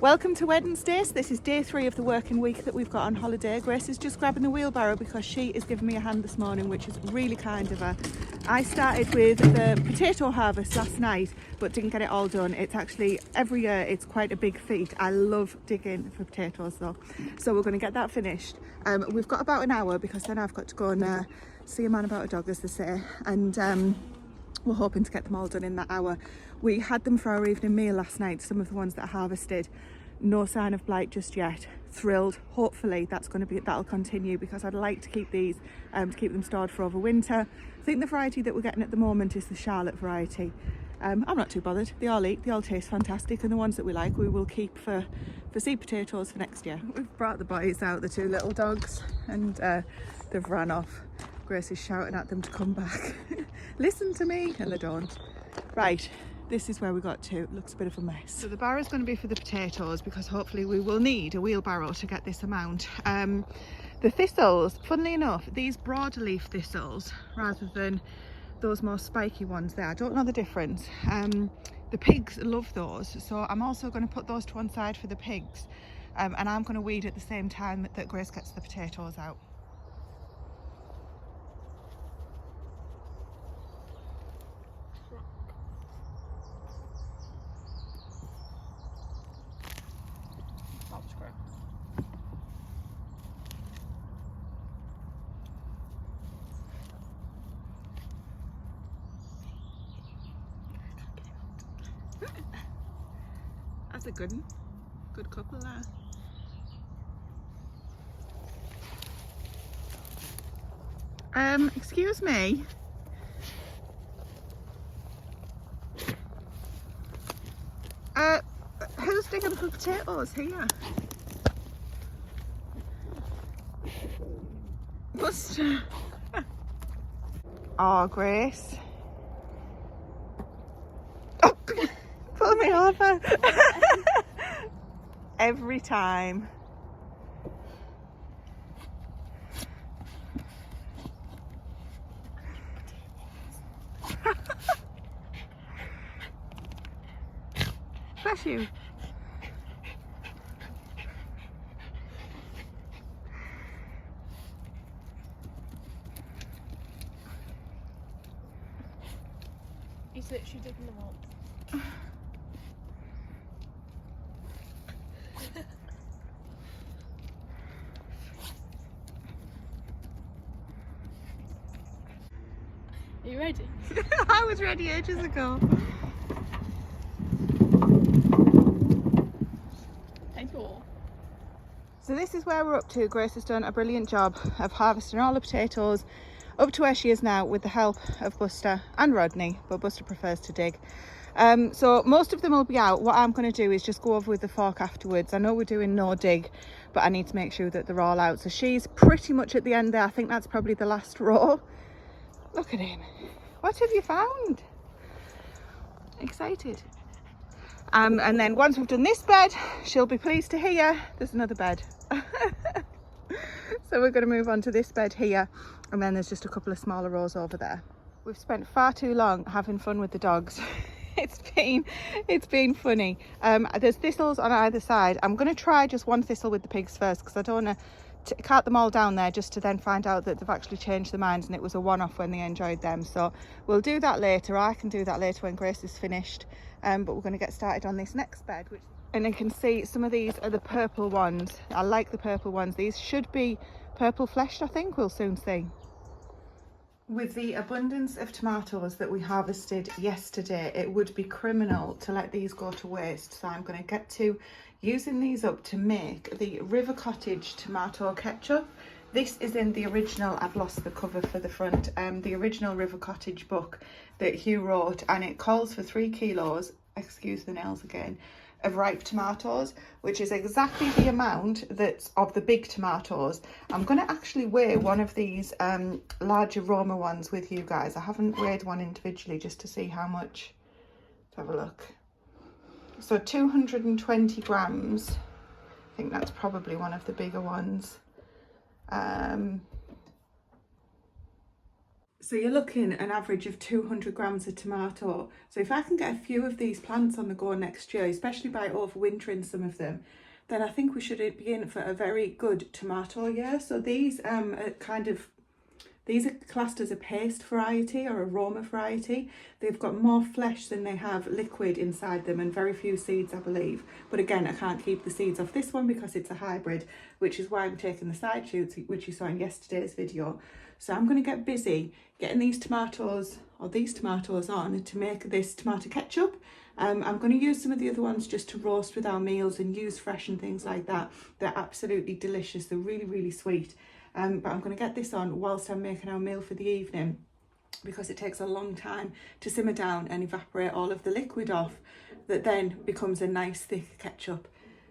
Welcome to Wednesday. So this is day 3 of the working week that we've got on holiday. Grace is just grabbing the wheelbarrow because she is giving me a hand this morning, which is really kind of her. I started with the potato harvest last night but didn't get it all done. It's actually, every year it's quite a big feat. I love digging for potatoes though, so we're going to get that finished. We've got about an hour because then I've got to go and see a man about a dog, as they say, and we're hoping to get them all done in that hour. We had them for our evening meal last night, some of the ones that I harvested. No sign of blight just yet. Thrilled. Hopefully that'll continue because I'd like to keep these to keep them stored for over winter. I think the variety that we're getting at the moment is the Charlotte variety. I'm not too bothered. They all eat, they all taste fantastic, and the ones that we like we will keep for seed potatoes for next year. We've brought the boys out, the 2 little dogs, and they've ran off. Grace is shouting at them to come back. Listen to me, and they don't. Right, this is where we got to. It looks a bit of a mess. So the barrow is going to be for the potatoes because hopefully we will need a wheelbarrow to get this amount. The thistles, funnily enough, these broadleaf thistles rather than those more spiky ones there, I don't know the difference. The pigs love those, so I'm also going to put those to one side for the pigs, and I'm going to weed at the same time that Grace gets the potatoes out. That's a good one. Good couple there. Excuse me. Who's digging for potatoes here? Buster. Oh, Grace. Oh, pull me over. Every time. Bless you. He's literally digging them up. Are you ready? I was ready ages ago. So this is where we're up to. Grace has done a brilliant job of harvesting all the potatoes up to where she is now with the help of Buster and Rodney, but Buster prefers to dig. So most of them will be out. What I'm going to do is just go over with the fork afterwards. I know we're doing no dig, but I need to make sure that they're all out. So she's pretty much at the end there. I think that's probably the last row. Look at him. What have you found? Excited. And then once we've done this bed, she'll be pleased to hear there's another bed. So we're going to move on to this bed here, and then there's just a couple of smaller rows over there. We've spent far too long having fun with the dogs. It's been funny. There's thistles on either side. I'm going to try just one thistle with the pigs first because I don't want to cart them all down there just to then find out that they've actually changed their minds and it was a one-off when they enjoyed them. So we'll do that later. I can do that later when Grace is finished. But we're going to get started on this next bed, and you can see some of these are the purple ones. I like the purple ones. These should be purple fleshed, I think. We'll soon see. With the abundance of tomatoes that we harvested yesterday, it would be criminal to let these go to waste. So I'm going to get to using these up to make the River Cottage tomato ketchup. This is in the original, I've lost the cover for the front, the original River Cottage book that Hugh wrote, and it calls for 3 kilos, excuse the nails again, of ripe tomatoes, which is exactly the amount that's of the big tomatoes. I'm going to actually weigh one of these larger Roma ones with you guys. I haven't weighed one individually just to see how much. Let's have a look. So 220 grams. I think that's probably one of the bigger ones. So you're looking at an average of 200 grams of tomato. So if I can get a few of these plants on the go next year, especially by overwintering some of them, then I think we should be in for a very good tomato year. So these these are classed as a paste variety or aroma variety. They've got more flesh than they have liquid inside them and very few seeds, I believe. But again, I can't keep the seeds off this one because it's a hybrid, which is why I'm taking the side shoots, which you saw in yesterday's video. So I'm going to get busy getting these tomatoes on to make this tomato ketchup. I'm going to use some of the other ones just to roast with our meals and use fresh and things like that. They're absolutely delicious. They're really, really sweet. But I'm going to get this on whilst I'm making our meal for the evening, because it takes a long time to simmer down and evaporate all of the liquid off that then becomes a nice thick ketchup.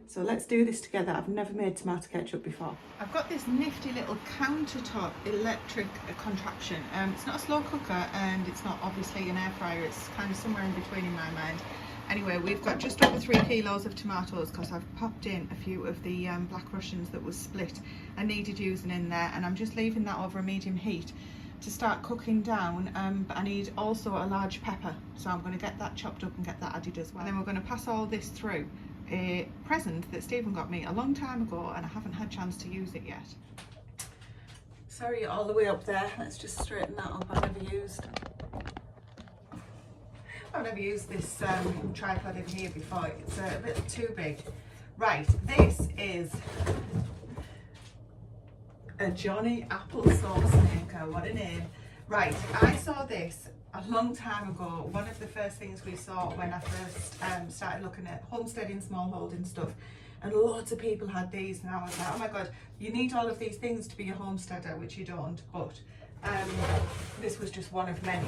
So let's do this together. I've never made tomato ketchup before. I've got this nifty little countertop electric contraption. It's not a slow cooker and it's not obviously an air fryer. It's kind of somewhere in between in my mind. Anyway, we've got just over 3 kilos of tomatoes because I've popped in a few of the Black Russians that was split and needed using in there, and I'm just leaving that over a medium heat to start cooking down. But I need also a large pepper, so I'm going to get that chopped up and get that added as well. And then we're going to pass all this through a present that Stephen got me a long time ago and I haven't had a chance to use it yet. Sorry, all the way up there. Let's just straighten that up. I've never used this tripod in here before. It's a bit too big. Right, this is a Johnny applesauce maker. What a name. Right, I saw this a long time ago. One of the first things we saw when I first started looking at homesteading, smallholding stuff. And loads of people had these, and I was like, oh my God, you need all of these things to be a homesteader, which you don't. But this was just one of many.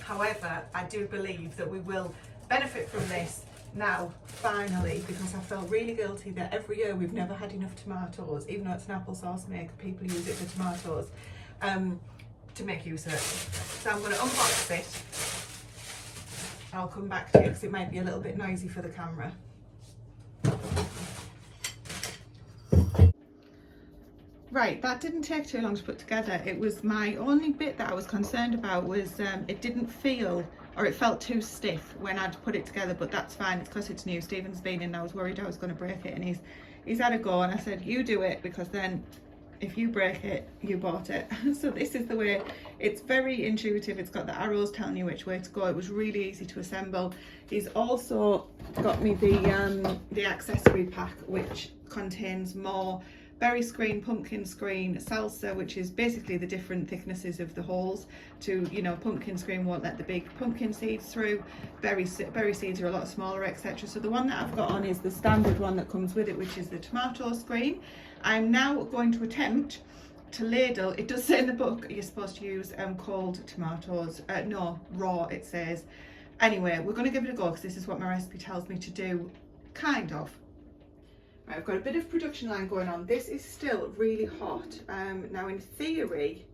However, I do believe that we will benefit from this now, finally, because I felt really guilty that every year we've never had enough tomatoes, even though it's an applesauce maker, people use it for tomatoes, to make use of it. So I'm going to unbox it. I'll come back to you because it might be a little bit noisy for the camera. Right, that didn't take too long to put together. It was my only bit that I was concerned about was it didn't feel, or it felt too stiff when I'd put it together, but that's fine. It's because it's new. Stephen's been in, I was worried I was going to break it, and he's had a go, and I said, you do it, because then if you break it, you bought it. So this is the way. It's very intuitive. It's got the arrows telling you which way to go. It was really easy to assemble. He's also got me the accessory pack, which contains more berry screen, pumpkin screen, salsa, which is basically the different thicknesses of the holes. To, you know, pumpkin screen won't let the big pumpkin seeds through, berry seeds are a lot smaller, etc. So the one that I've got on is the standard one that comes with it, which is the tomato screen. I'm now going to attempt to ladle. It does say in the book you're supposed to use cold tomatoes, no, raw it says. Anyway, we're going to give it a go because this is what my recipe tells me to do, kind of. Right, I've got a bit of production line going on. This is still really hot. Now in theory,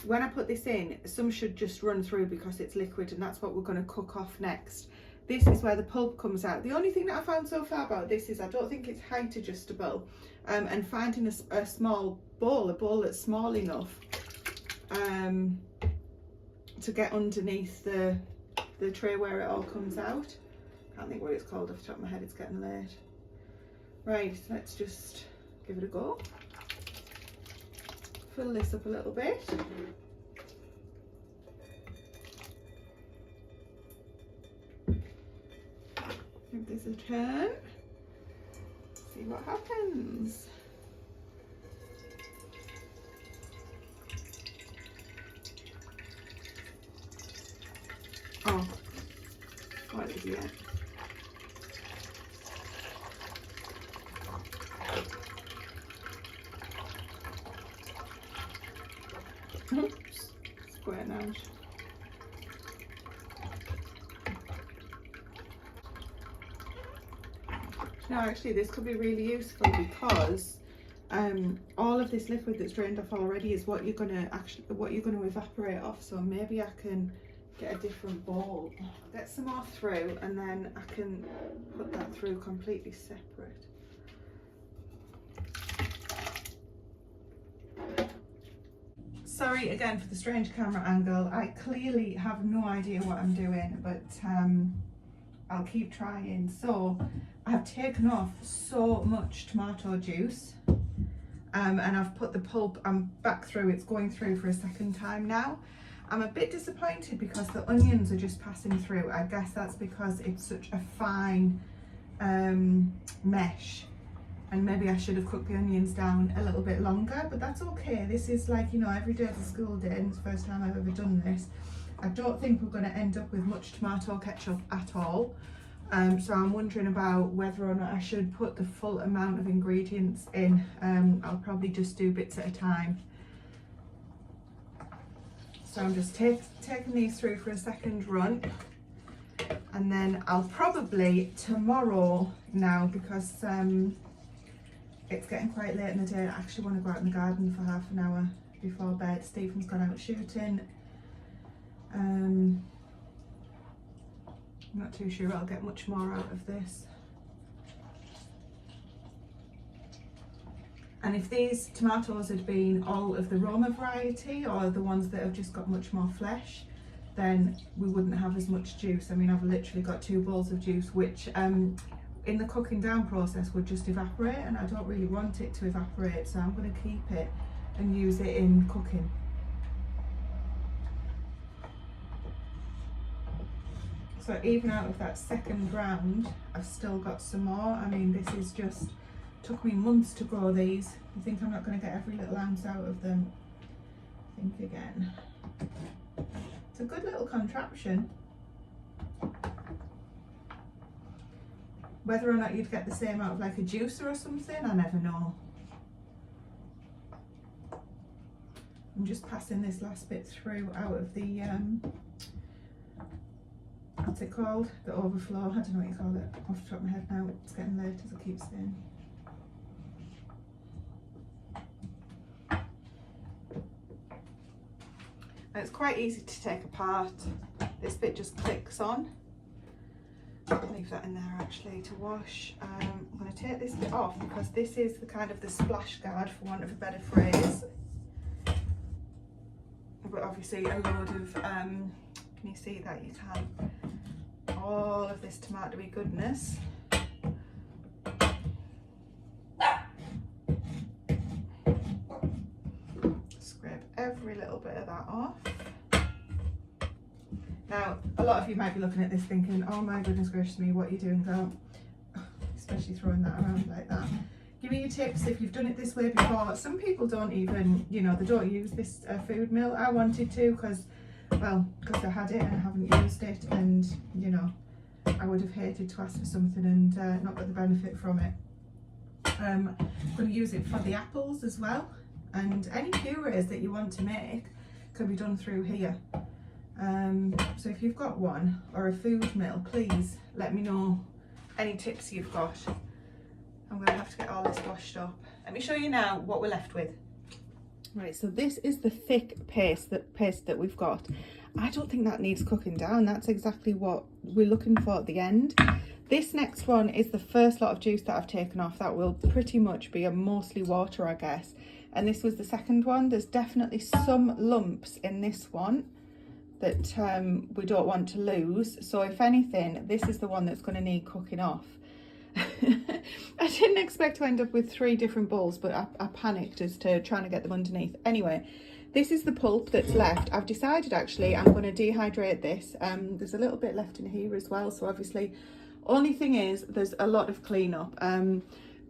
when I put this in, some should just run through because it's liquid, and that's what we're going to cook off next. This is where the pulp comes out. The only thing that I found so far about this is I don't think it's height adjustable, and finding a small bowl, a bowl that's small enough to get underneath the tray where it all comes out. Can't think what it's called off the top of my head, it's getting late. Right, let's just give it a go. Fill this up a little bit. Give this a turn. See what happens. Oh, what is it? Oops, square now. Now actually this could be really useful because all of this liquid that's drained off already is what you're gonna evaporate off. So maybe I can get a different bowl. I'll get some more through and then I can put that through completely separate. Sorry again for the strange camera angle. I clearly have no idea what I'm doing, but I'll keep trying. So I've taken off so much tomato juice, and I've put the pulp back through. It's going through for a second time now. I'm a bit disappointed because the onions are just passing through. I guess that's because it's such a fine mesh, and maybe I should have cooked the onions down a little bit longer, but that's okay. This is like, you know, every day is a school day, and it's the first time I've ever done this. I don't think we're going to end up with much tomato ketchup at all. So I'm wondering about whether or not I should put the full amount of ingredients in. I'll probably just do bits at a time. So I'm just taking these through for a second run, and then I'll probably tomorrow now, because it's getting quite late in the day, I actually want to go out in the garden for half an hour before bed. Stephen's gone out shooting. I'm not too sure I'll get much more out of this. And if these tomatoes had been all of the Roma variety, or the ones that have just got much more flesh, then we wouldn't have as much juice. I mean, I've literally got 2 bowls of juice, which in the cooking down process would just evaporate, and I don't really want it to evaporate, so I'm going to keep it and use it in cooking. So even out of that second round, I've still got some more. I mean, this is just, took me months to grow these. You think I'm not going to get every little ounce out of them? Think again. It's a good little contraption. Whether or not you'd get the same out of like a juicer or something, I never know. I'm just passing this last bit through out of the what's it called? The overflow. I don't know what you call it off the top of my head now. It's getting late, as I keep saying. And it's quite easy to take apart. This bit just clicks on. I'll leave that in there actually to wash. I'm going to take this bit off because this is the kind of the splash guard, for want of a better phrase. But obviously a load of, can you see that? You can. All of this tomatoey goodness. Scrape every little bit of that off. Now, a lot of you might be looking at this thinking, oh my goodness gracious me, what are you doing, girl? Especially throwing that around like that. Give me your tips if you've done it this way before. Some people don't even, you know, they don't use this food mill. I wanted to because I had it and I haven't used it, and, you know, I would have hated to ask for something and not get the benefit from it. I'm going to use it for the apples as well, and any purees that you want to make can be done through here. So if you've got one or a food mill, please let me know any tips you've got. I'm going to have to get all this washed up. Let me show you now what we're left with. Right, so this is the thick paste that we've got. I don't think that needs cooking down. That's exactly what we're looking for at the end. This next one is the first lot of juice that I've taken off. That will pretty much be a mostly water, I guess. And this was the second one. There's definitely some lumps in this one that we don't want to lose. So if anything, this is the one that's going to need cooking off. I didn't expect to end up with 3 different bowls, but I panicked as to trying to get them underneath. Anyway, this is the pulp that's left. I've decided actually I'm going to dehydrate this. There's a little bit left in here as well, so obviously, only thing is there's a lot of cleanup.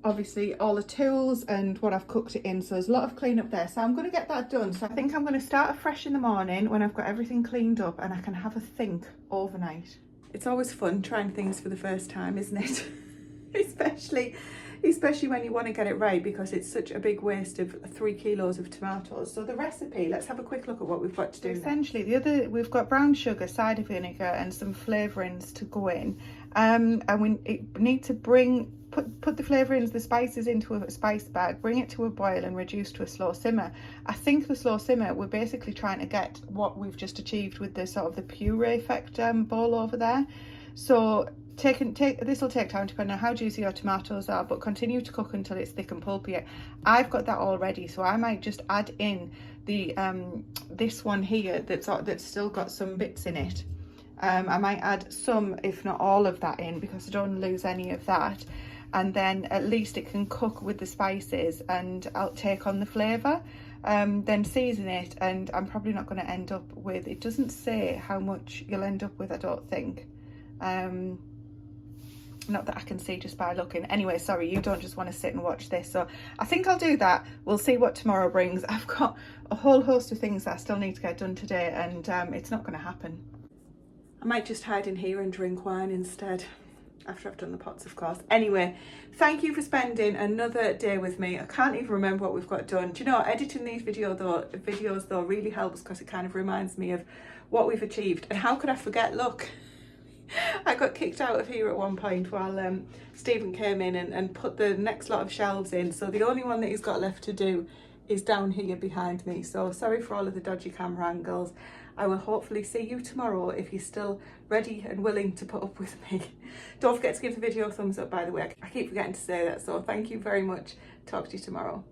Obviously all the tools and what I've cooked it in, so there's a lot of cleanup there, so I'm going to get that done. So I think I'm going to start afresh in the morning when I've got everything cleaned up and I can have a think overnight. It's always fun trying things for the first time, isn't it? especially when you want to get it right, because it's such a big waste of 3 kilos of tomatoes. So the recipe, let's have a quick look at what we've got to do. Essentially we've got brown sugar, cider vinegar and some flavourings to go in, and we need to put the flavourings, the spices into a spice bag, bring it to a boil and reduce to a slow simmer. I think the slow simmer, we're basically trying to get what we've just achieved with the sort of the puree effect bowl over there. So This will take time depending on how juicy your tomatoes are, but continue to cook until it's thick and pulpy. I've got that all ready, so I might just add in the this one here that's still got some bits in it. I might add some, if not all of that in, because I don't lose any of that, and then at least it can cook with the spices and I'll take on the flavour. Then season it, and I'm probably not going to end up with, it doesn't say how much you'll end up with, I don't think. Not that I can see just by looking. Anyway, sorry, you don't just want to sit and watch this, so I think I'll do that. We'll see what tomorrow brings. I've got a whole host of things that I still need to get done today, and it's not going to happen. I might just hide in here and drink wine instead, after I've done the pots, of course. Anyway, thank you for spending another day with me. I can't even remember what we've got done. Do you know, editing these videos though really helps, because it kind of reminds me of what we've achieved. And how could I forget? Look, I got kicked out of here at one point while Stephen came in and put the next lot of shelves in. So the only one that he's got left to do is down here behind me. So sorry for all of the dodgy camera angles. I will hopefully see you tomorrow if you're still ready and willing to put up with me. Don't forget to give the video a thumbs up, by the way. I keep forgetting to say that, so thank you very much. Talk to you tomorrow.